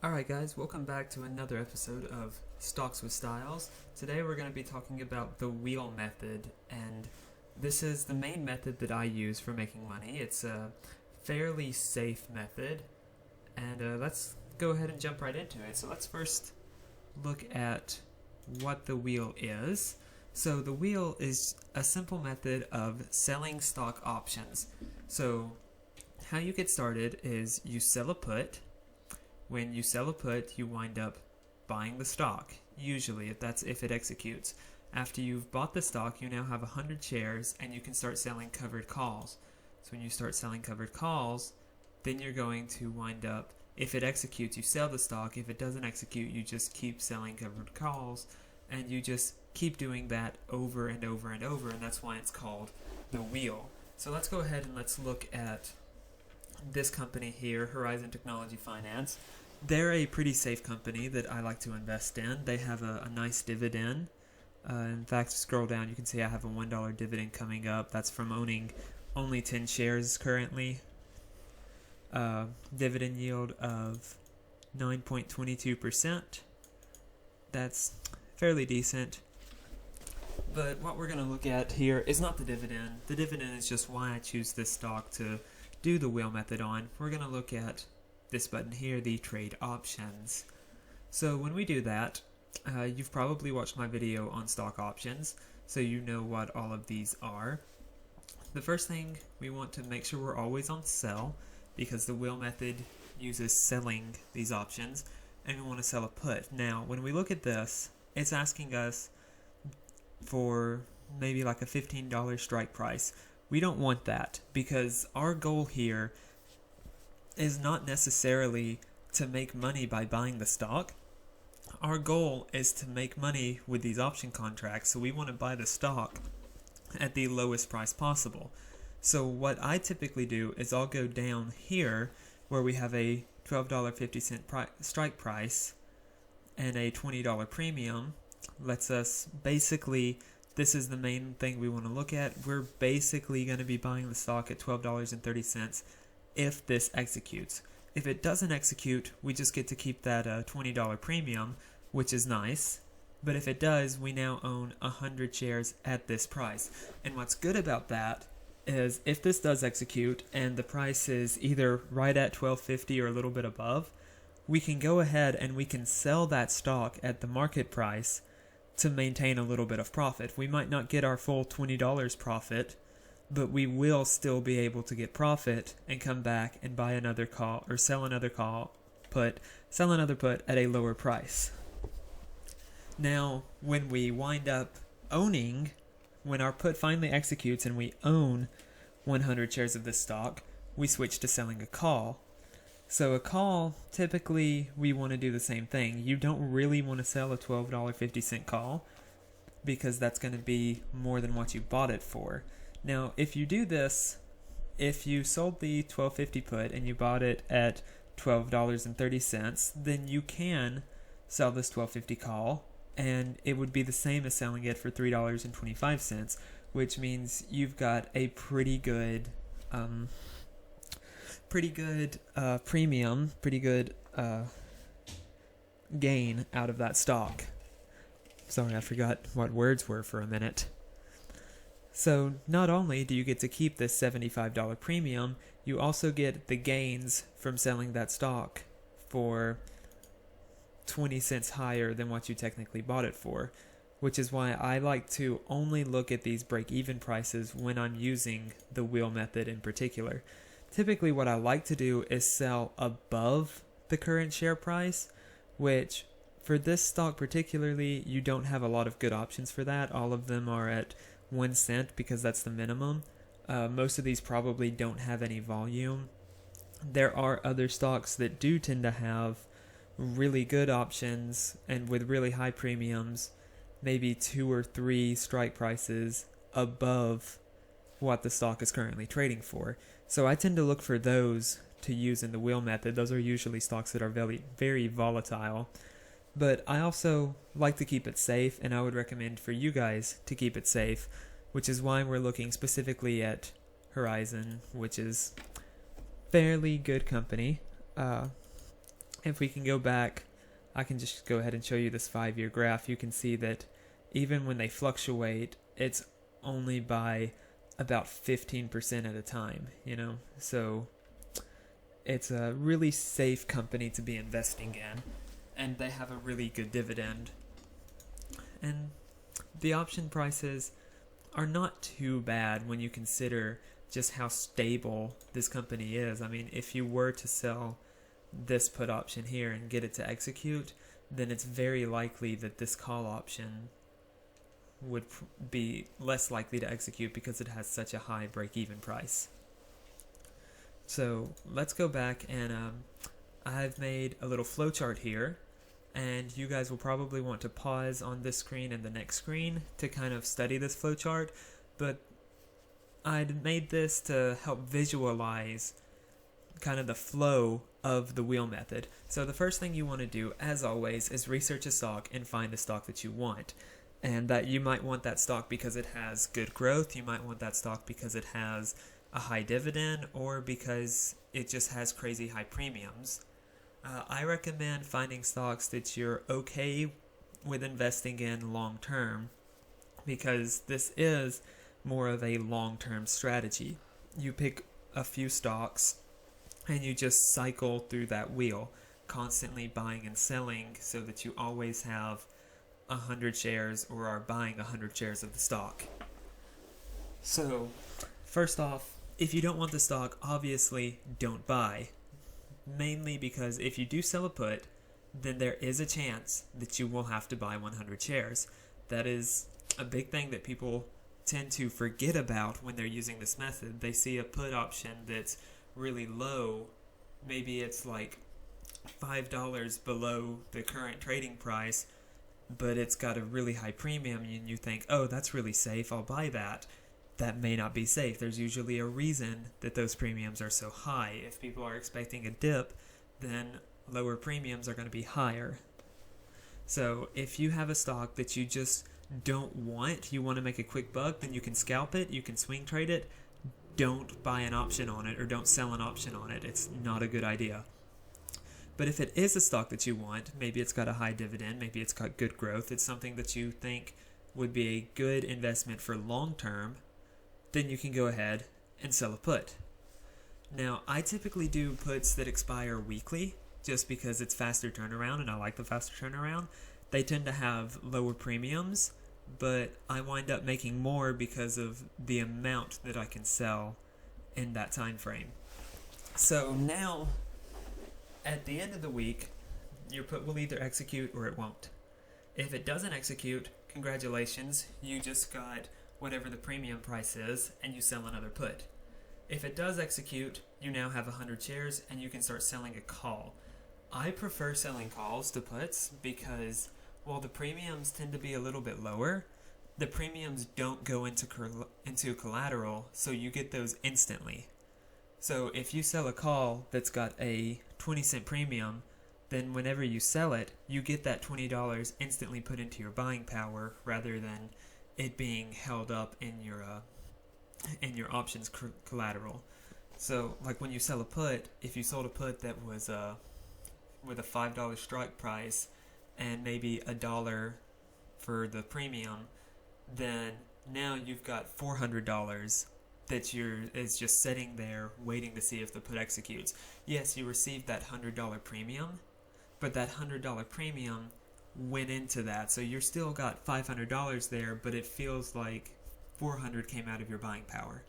Alright guys, welcome back to another episode of Stocks with Stiles. Today we're going to be talking about the wheel method, and this is the main method that I use for making money. It's a fairly safe method, and let's go ahead and jump right into it. So let's first look at what the wheel is. So the wheel is a simple method of selling stock options. So how you get started is you sell a put. When you sell a put, you wind up buying the stock, usually, if it executes. After you've bought the stock, you now have 100 shares, and you can start selling covered calls. So when you start selling covered calls, then you're going to wind up, if it executes, you sell the stock. If it doesn't execute, you just keep selling covered calls, and you just keep doing that over and over and over, and that's why it's called the wheel. So let's go ahead and let's look at this company here, Horizon Technology Finance. They're a pretty safe company that I like to invest in. They have a nice dividend. In fact, scroll down, you can see I have a $1 dividend coming up. That's from owning only 10 shares currently. Dividend yield of 9.22%. That's fairly decent. But what we're going to look at here is not the dividend. The dividend is just why I choose this stock to do the wheel method on. We're going to look at this button here, the trade options. So when we do that, you've probably watched my video on stock options, so you know what all of these are. The first thing, we want to make sure we're always on sell, because the wheel method uses selling these options, and we want to sell a put. Now, when we look at this, it's asking us for maybe like a $15 strike price. We don't want that, because our goal here is not necessarily to make money by buying the stock. Our goal is to make money with these option contracts, so we want to buy the stock at the lowest price possible. So what I typically do is I'll go down here where we have a $12.50 strike price and a $20 premium. Lets us basically, this is the main thing we want to look at. We're basically going to be buying the stock at $12.30 if this executes. If it doesn't execute, we just get to keep that $20 premium, which is nice. But if it does, we now own 100 shares at this price. And what's good about that is if this does execute and the price is either right at $12.50 or a little bit above, we can go ahead and we can sell that stock at the market price to maintain a little bit of profit. We might not get our full $20 profit, but we will still be able to get profit and come back and buy another call or sell another put at a lower price. Now, when we wind up owning, when our put finally executes and we own 100 shares of this stock, we switch to selling a call. So a call, typically we want to do the same thing. You don't really want to sell a $12.50 call because that's going to be more than what you bought it for. Now, if you do this, if you sold the $12.50 put and you bought it at $12.30, then you can sell this $12.50 call, and it would be the same as selling it for $3.25, which means you've got a pretty good premium, pretty good gain out of that stock. Sorry, I forgot what words were for a minute. So not only do you get to keep this $75 premium, you also get the gains from selling that stock for 20 cents higher than what you technically bought it for, which is why I like to only look at these break-even prices when I'm using the wheel method in particular. Typically what I like to do is sell above the current share price, which for this stock particularly, you don't have a lot of good options for that. All of them are at 1 cent because that's the minimum. Most of these probably don't have any volume. There are other stocks that do tend to have really good options and with really high premiums, maybe 2 or 3 strike prices above what the stock is currently trading for. So I tend to look for those to use in the wheel method. Those are usually stocks that are very, very volatile. But I also like to keep it safe, and I would recommend for you guys to keep it safe, which is why we're looking specifically at Horizon, which is fairly good company. If we can go back, I can just go ahead and show you this 5-year graph. You can see that even when they fluctuate, it's only by about 15% at a time, So it's a really safe company to be investing in, and they have a really good dividend. And the option prices are not too bad when you consider just how stable this company is. I mean, if you were to sell this put option here and get it to execute, then it's very likely that this call option would be less likely to execute because it has such a high break-even price. So let's go back, and I've made a little flowchart here, and you guys will probably want to pause on this screen and the next screen to kind of study this flowchart, but I'd made this to help visualize kind of the flow of the wheel method. So the first thing you want to do, as always, is research a stock and find a stock that you want. And that you might want that stock because it has good growth, you might want that stock because it has a high dividend, or because it just has crazy high premiums. I recommend finding stocks that you're okay with investing in long term, because this is more of a long-term strategy. You pick a few stocks and you just cycle through that wheel, constantly buying and selling, so that you always have 100 shares or are buying 100 shares of the stock. So first off, if you don't want the stock, obviously don't buy. Mainly because if you do sell a put, then there is a chance that you will have to buy 100 shares. That is a big thing that people tend to forget about when they're using this method. They see a put option that's really low, maybe it's like $5 below the current trading price, but it's got a really high premium, and you think, oh, that's really safe, I'll buy that. That may not be safe. There's usually a reason that those premiums are so high. If people are expecting a dip, then lower premiums are going to be higher. So if you have a stock that you just don't want, you want to make a quick buck, then you can scalp it, you can swing trade it. Don't buy an option on it, or don't sell an option on it. It's not a good idea. But if it is a stock that you want, maybe it's got a high dividend, maybe it's got good growth, it's something that you think would be a good investment for long term, then you can go ahead and sell a put. Now, I typically do puts that expire weekly, just because it's faster turnaround, and I like the faster turnaround. They tend to have lower premiums, but I wind up making more because of the amount that I can sell in that time frame. So now, at the end of the week, your put will either execute or it won't. If it doesn't execute, congratulations, you just got whatever the premium price is, and you sell another put. If it does execute, you now have 100 shares, and you can start selling a call. I prefer selling calls to puts because while the premiums tend to be a little bit lower, the premiums don't go into collateral, so you get those instantly. So if you sell a call that's got a 20-cent premium, then whenever you sell it, you get that $20 instantly put into your buying power, rather than it being held up in your options collateral. So like when you sell a put, if you sold a put that was with a $5 strike price and maybe $1 for the premium, then now you've got $400 that is just sitting there waiting to see if the put executes. Yes, you received that $100 premium, but that $100 premium went into that, so you're still got $500 there, but it feels like $400 came out of your buying power.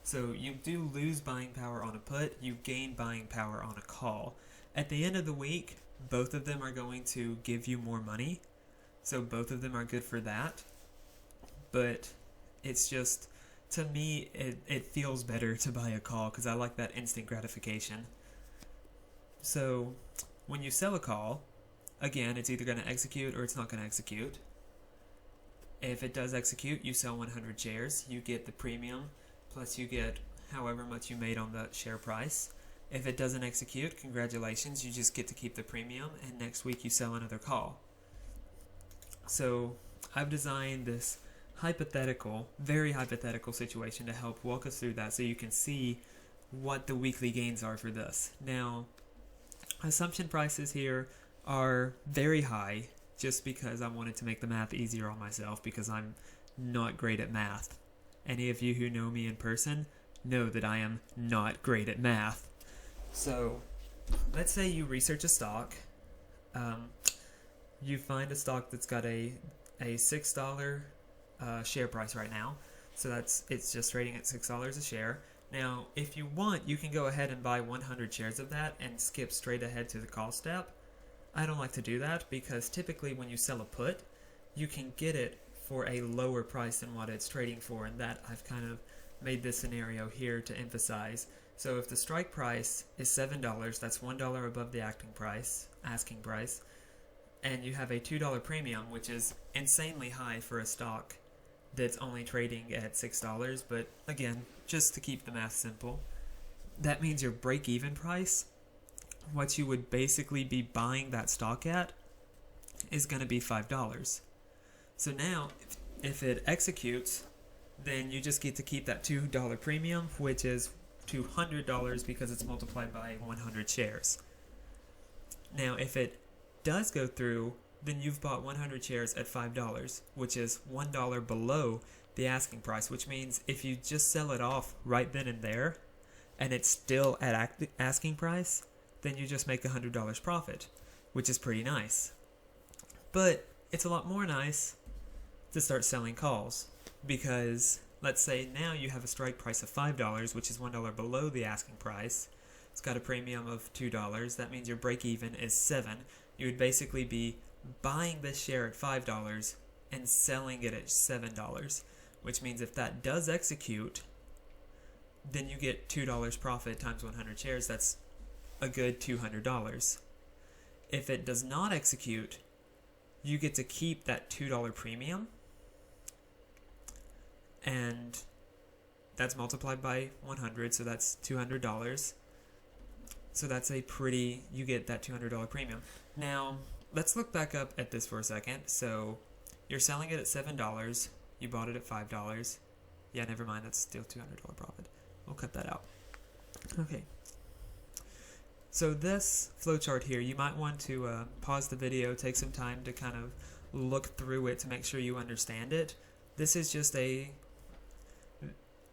So you do lose buying power on a put, you gain buying power on a call. At the end of the week, both of them are going to give you more money, so both of them are good for that. But it's just, to me, it feels better to buy a call because I like that instant gratification. So when you sell a call, again, it's either going to execute or it's not going to execute. If it does execute, you sell 100 shares, you get the premium, plus you get however much you made on the share price. If it doesn't execute, congratulations, you just get to keep the premium, and next week you sell another call. So I've designed this very hypothetical situation to help walk us through that so you can see what the weekly gains are for this. Now, Assumption prices here are very high just because I wanted to make the math easier on myself because I'm not great at math. Any of you who know me in person know that I am not great at math. So let's say you research a stock. You find a stock that's got a $6 share price right now. So it's just trading at $6 a share. Now, if you want, you can go ahead and buy 100 shares of that and skip straight ahead to the call step. I don't like to do that because typically when you sell a put, you can get it for a lower price than what it's trading for, and that I've kind of made this scenario here to emphasize. So if the strike price is $7, that's $1 above the asking price, and you have a $2 premium, which is insanely high for a stock that's only trading at $6, but again, just to keep the math simple, that means your break-even price, what you would basically be buying that stock at, is going to be $5. So now, if it executes, then you just get to keep that $2 premium, which is $200 because it's multiplied by 100 shares. Now, if it does go through, then you've bought 100 shares at $5, which is $1 below the asking price, which means if you just sell it off right then and there, and it's still at asking price, then you just make $100 profit, which is pretty nice. But it's a lot more nice to start selling calls, because let's say now you have a strike price of $5, which is $1 below the asking price. It's got a premium of $2. That means your break even is $7. You would basically be buying this share at $5 and selling it at $7, which means if that does execute, then you get $2 profit times 100 shares. That's a good $200. If it does not execute, you get to keep that $2 premium, and that's multiplied by 100, so that's $200. So that's you get that $200 premium. Now, let's look back up at this for a second. So you're selling it at $7, you bought it at $5. Yeah, never mind, that's still $200 profit. We'll cut that out. Okay. So this flowchart here, you might want to pause the video, take some time to kind of look through it to make sure you understand it. This is just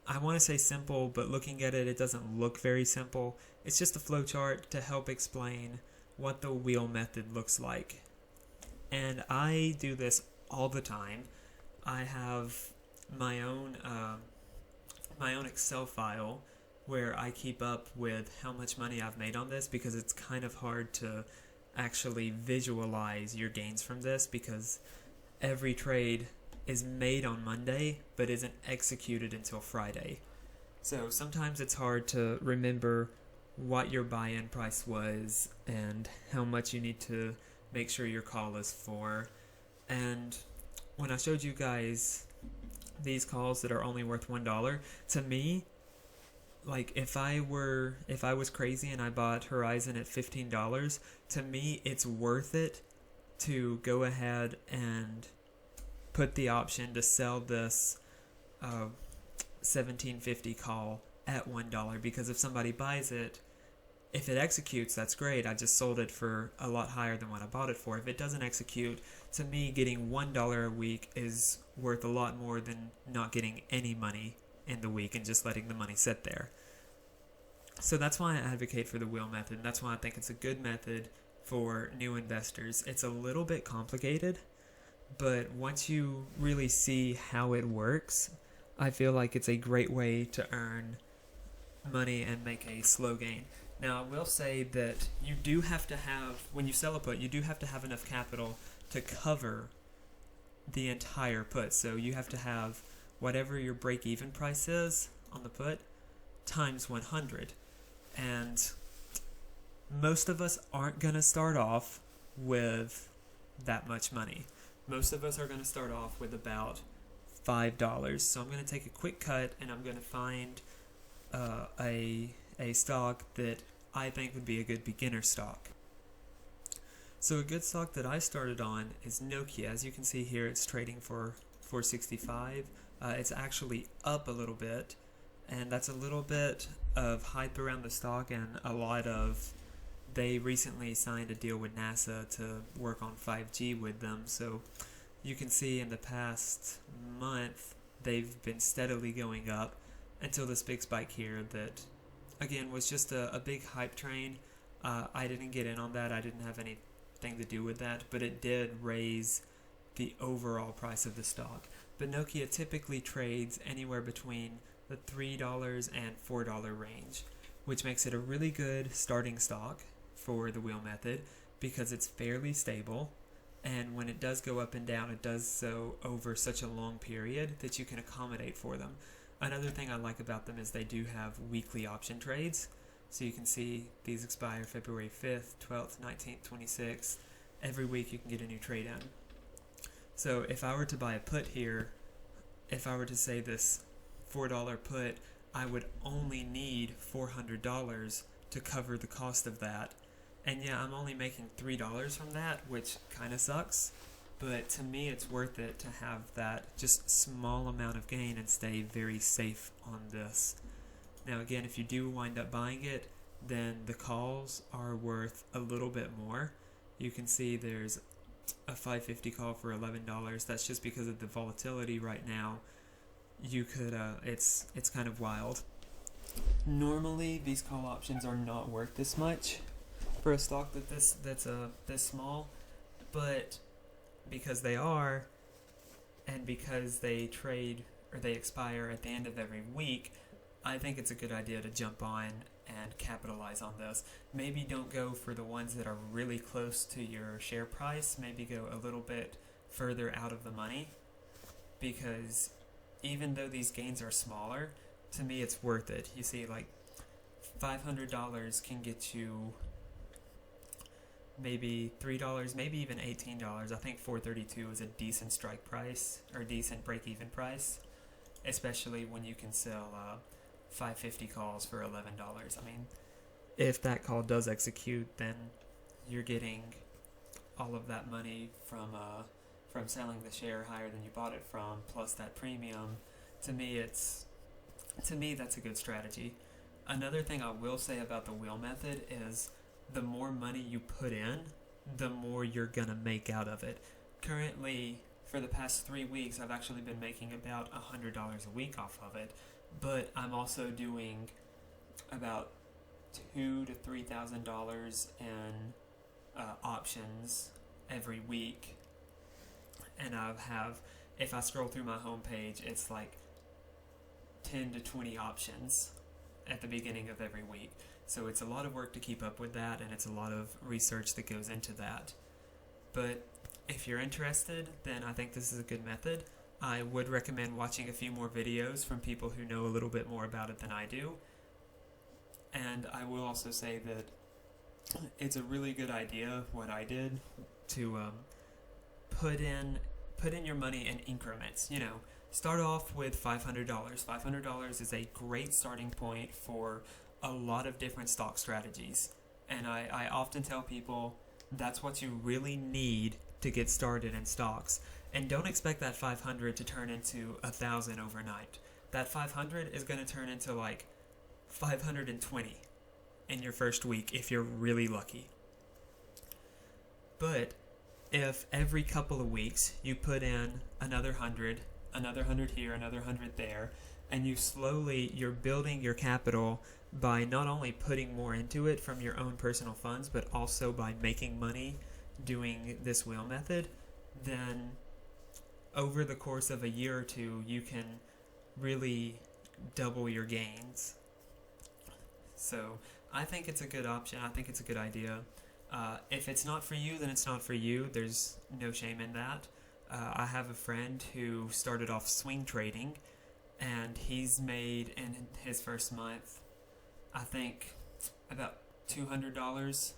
I want to say simple, but looking at it, it doesn't look very simple. It's just a flowchart to help explain what the wheel method looks like. And I do this all the time. I have my own Excel file where I keep up with how much money I've made on this, because it's kind of hard to actually visualize your gains from this, because every trade is made on Monday but isn't executed until Friday. So sometimes it's hard to remember what your buy-in price was and how much you need to make sure your call is for. And when I showed you guys these calls that are only worth $1, to me, like if I was crazy and I bought Horizon at $15, to me it's worth it to go ahead and put the option to sell this 1750 call at $1, because if somebody buys it, if it executes, that's great. I just sold it for a lot higher than what I bought it for. If it doesn't execute, to me, getting $1 a week is worth a lot more than not getting any money in the week and just letting the money sit there. So that's why I advocate for the wheel method. That's why I think it's a good method for new investors. It's a little bit complicated, but once you really see how it works, I feel like it's a great way to earn money and make a slow gain. Now, I will say that you do have to have, when you sell a put, you do have to have enough capital to cover the entire put. So you have to have whatever your break-even price is on the put times 100. And most of us aren't going to start off with that much money. Most of us are going to start off with about $5. So I'm going to take a quick cut and I'm going to find a stock that I think would be a good beginner stock. So a good stock that I started on is Nokia. As you can see here, it's trading for $4.65. It's actually up a little bit, and that's a little bit of hype around the stock and a lot of they recently signed a deal with NASA to work on 5G with them. So you can see in the past month they've been steadily going up until this big spike here that, again, was just a big hype train. I didn't get in on that. I didn't have anything to do with that, but it did raise the overall price of the stock. But Nokia typically trades anywhere between the $3 and $4 range, which makes it a really good starting stock for the wheel method because it's fairly stable, and when it does go up and down, it does so over such a long period that you can accommodate for them. Another thing I like about them is they do have weekly option trades. So you can see these expire February 5th, 12th, 19th, 26th. Every week you can get a new trade in. So if I were to buy a put here, if I were to say this $4 put, I would only need $400 to cover the cost of that. And yeah, I'm only making $3 from that, which kind of sucks. But to me, it's worth it to have that just small amount of gain and stay very safe on this. Now again, if you do wind up buying it, then the calls are worth a little bit more. You can see there's a 550 call for $11. That's just because of the volatility right now. You could, it's kind of wild. Normally, these call options are not worth this much for a stock that's this small, but because they are, and because they trade or they expire at the end of every week, I think it's a good idea to jump on and capitalize on this. Maybe don't go for the ones that are really close to your share price. Maybe go a little bit further out of the money, because even though these gains are smaller, to me it's worth it. You see, like $500 can get you maybe $3, maybe even $18. I think $4.32 is a decent strike price or decent break-even price, especially when you can sell 550 calls for $11. I mean, if that call does execute, then you're getting all of that money from selling the share higher than you bought it from, plus that premium. To me, that's a good strategy. Another thing I will say about the wheel method is the more money you put in, the more you're gonna make out of it. Currently, for the past 3 weeks, I've actually been making about $100 a week off of it, but I'm also doing about $2,000 to $3,000 in options every week, and if I scroll through my homepage, it's like 10 to 20 options at the beginning of every week. So it's a lot of work to keep up with that, and it's a lot of research that goes into that. But if you're interested, then I think this is a good method. I would recommend watching a few more videos from people who know a little bit more about it than I do. And I will also say that it's a really good idea, what I did, to put in your money in increments. You know, start off with $500. $500 is a great starting point for a lot of different stock strategies. And I often tell people that's what you really need to get started in stocks. And don't expect that 500 to turn into 1,000 overnight. That 500 is going to turn into like 520 in your first week if you're really lucky. But if every couple of weeks you put in another 100 here, another 100 there, and you're building your capital by not only putting more into it from your own personal funds, but also by making money doing this wheel method, then over the course of a year or two, you can really double your gains. So I think it's a good option. I think it's a good idea. If it's not for you, then it's not for you. There's no shame in that. I have a friend who started off swing trading, and he's made in his first month, I think, about $200,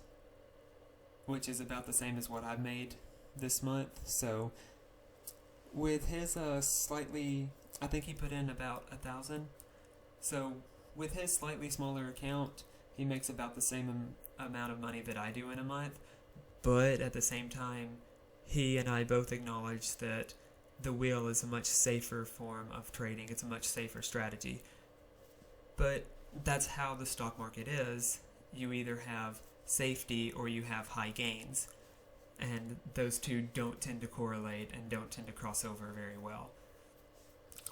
which is about the same as what I've made this month. So with his I think he put in about 1,000. So with his slightly smaller account, he makes about the same amount of money that I do in a month. But at the same time, he and I both acknowledge that the wheel is a much safer form of trading. It's a much safer strategy. But that's how the stock market is. You either have safety or you have high gains. And those two don't tend to correlate and don't tend to cross over very well.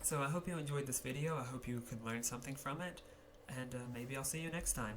So I hope you enjoyed this video. I hope you could learn something from it, and maybe I'll see you next time.